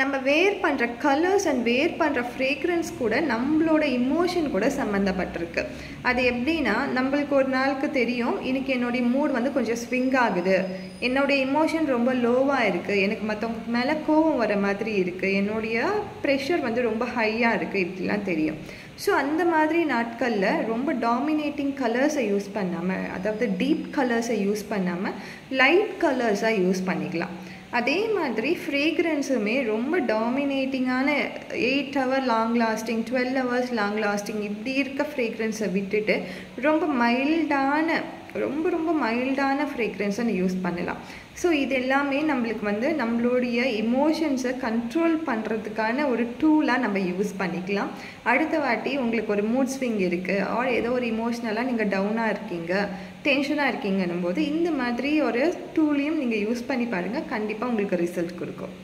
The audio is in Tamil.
நம்ம வேர் பண்ணுற கலர்ஸ் அண்ட் வேர் பண்ணுற ஃப்ரேக்ரன்ஸ் கூட நம்மளோட இமோஷன் கூட சம்மந்தப்பட்டிருக்கு. அது எப்படின்னா, நம்மளுக்கு ஒரு நாளுக்கு தெரியும், இன்றைக்கி என்னுடைய மூட் வந்து கொஞ்சம் ஸ்விங் ஆகுது, என்னுடைய இமோஷன் ரொம்ப லோவாக இருக்குது, எனக்கு மற்றவங்க மேலே கோபம் வர மாதிரி இருக்குது, என்னுடைய ப்ரெஷர் வந்து ரொம்ப ஹையாக இருக்குது, இப்படிலாம் தெரியும். ஸோ அந்த மாதிரி நாட்களில் ரொம்ப டாமினேட்டிங் கலர்ஸை யூஸ் பண்ணாமல், அதாவது டீப் கலர்ஸை யூஸ் பண்ணாமல் லைட் கலர்ஸாக யூஸ் பண்ணிக்கலாம். அதே மாதிரி ஃப்ரேக்ரன்ஸுமே ரொம்ப டாமினேட்டிங்கான 8 hour long lasting, 12 hours long lasting இப்படி இருக்க ஃப்ரேக்ரன்ஸை விட்டுட்டு ரொம்ப மைல்டான ஃப்ரேக்ரன்ஸை யூஸ் பண்ணலாம். ஸோ இது எல்லாமே நம்மளுக்கு வந்து நம்மளுடைய இமோஷன்ஸை கண்ட்ரோல் பண்ணுறதுக்கான ஒரு டூலாக நம்ம யூஸ் பண்ணிக்கலாம். அடுத்த வாட்டி உங்களுக்கு ஒரு மூட் ஸ்விங் இருக்குது, ஆர் ஏதோ ஒரு இமோஷ்னலாக நீங்கள் டவுனாக இருக்கீங்க, டென்ஷனாக இருக்கீங்கன்னும் போது இந்த மாதிரி ஒரு டூலையும் நீங்கள் யூஸ் பண்ணி பாருங்கள், கண்டிப்பாக உங்களுக்கு ரிசல்ட் கொடுக்கும்.